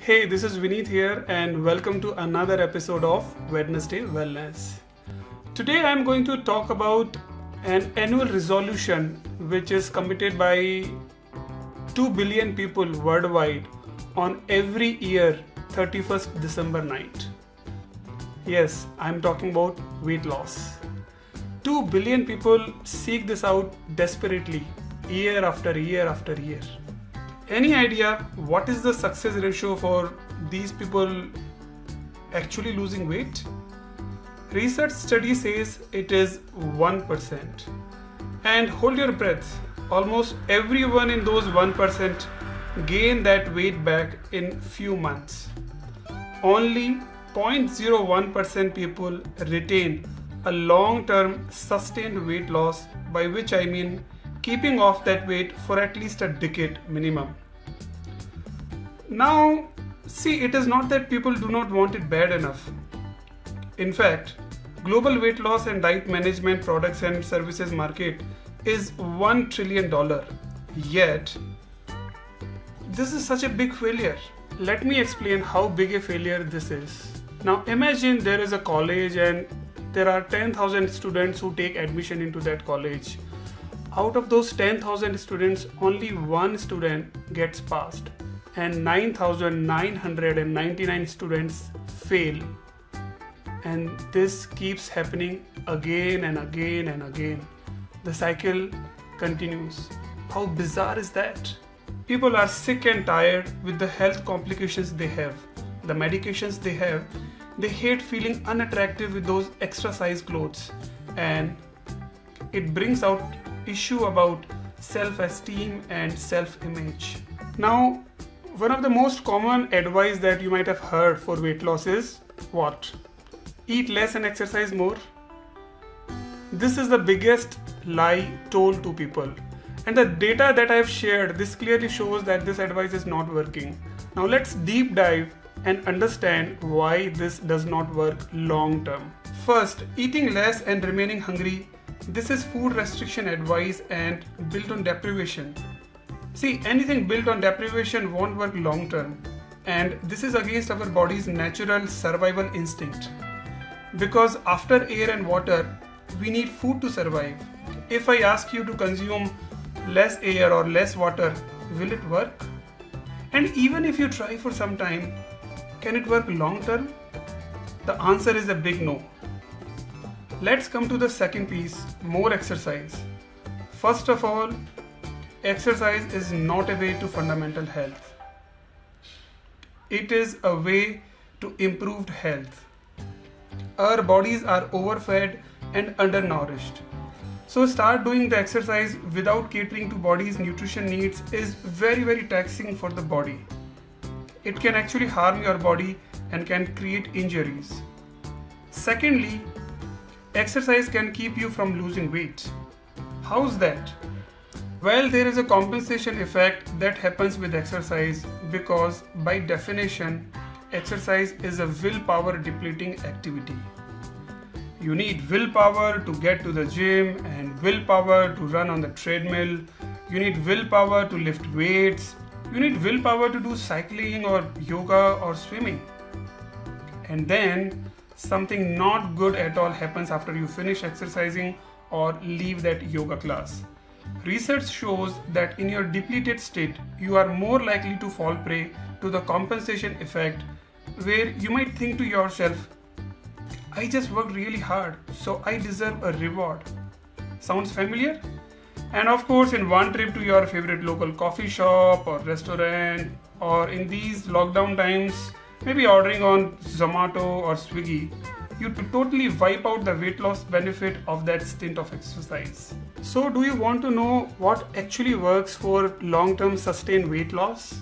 Hey, this is Vineet here and welcome to another episode of Wednesday Wellness. Today I am going to talk about an annual resolution which is committed by 2 billion people worldwide on every year 31st December night. Yes, I am talking about weight loss. 2 billion people seek this out desperately year after year after year. Any idea what is the success ratio for these people actually losing weight? Research study says it is 1%. And hold your breath, almost everyone in those 1% gain that weight back in few months. Only 0.01% people retain a long-term sustained weight loss, by which I mean keeping off that weight for at least a decade minimum. Now, see, it is not that people do not want it bad enough. In fact, global weight loss and diet management products and services market is $1 trillion. Yet, this is such a big failure. Let me explain how big a failure this is. Now, imagine there is a college and there are 10,000 students who take admission into that college. Out of those 10,000 students, only one student gets passed and 9,999 students fail. And this keeps happening again and again and again. The cycle continues. How bizarre is that? People are sick and tired with the health complications they have, the medications they have. They hate feeling unattractive with those extra size clothes, and it brings out issue about self-esteem and self-image. Now, one of the most common advice that you might have heard for weight loss is what? Eat less and exercise more. This is the biggest lie told to people. And the data that I have shared, this clearly shows that this advice is not working. Now let's deep dive and understand why this does not work long term. First, eating less and remaining hungry. This is food restriction advice and built on deprivation. See, anything built on deprivation won't work long term, and this is against our body's natural survival instinct. Because after air and water, we need food to survive. If I ask you to consume less air or less water, will it work? And even if you try for some time, can it work long term? The answer is a big no. Let's come to the second piece, more exercise. First of all, exercise is not a way to fundamental health. It is a way to improved health. Our bodies are overfed and undernourished. So start doing the exercise without catering to body's nutrition needs is very taxing for the body. It can actually harm your body and can create injuries. Secondly, exercise can keep you from losing weight. How's that? Well, there is a compensation effect that happens with exercise because by definition, exercise is a willpower depleting activity. You need willpower to get to the gym and willpower to run on the treadmill. You need willpower to lift weights. You need willpower to do cycling or yoga or swimming. And then something not good at all happens after you finish exercising or leave that yoga class. Research shows that in your depleted state, you are more likely to fall prey to the compensation effect, where you might think to yourself, I just worked really hard, so I deserve a reward. Sounds familiar? And of course, in one trip to your favorite local coffee shop or restaurant, or in these lockdown times, maybe ordering on Zomato or Swiggy, you totally wipe out the weight loss benefit of that stint of exercise. So do you want to know what actually works for long-term sustained weight loss?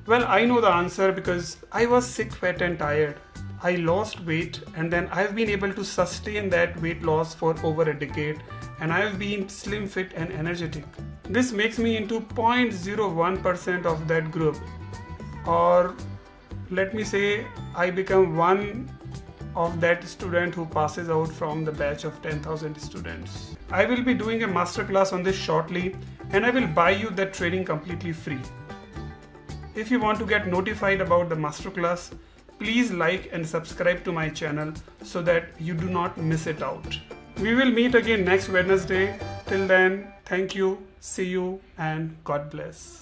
Well, I know the answer because I was sick, fat and tired. I lost weight and then I've been able to sustain that weight loss for over a decade, and I've been slim, fit and energetic. This makes me into 0.01% of that group, or let me say I become one of that student who passes out from the batch of 10,000 students. I will be doing a masterclass on this shortly, and I will buy you that training completely free. If you want to get notified about the masterclass, please like and subscribe to my channel so that you do not miss it out. We will meet again next Wednesday. Till then, thank you, see you, and God bless.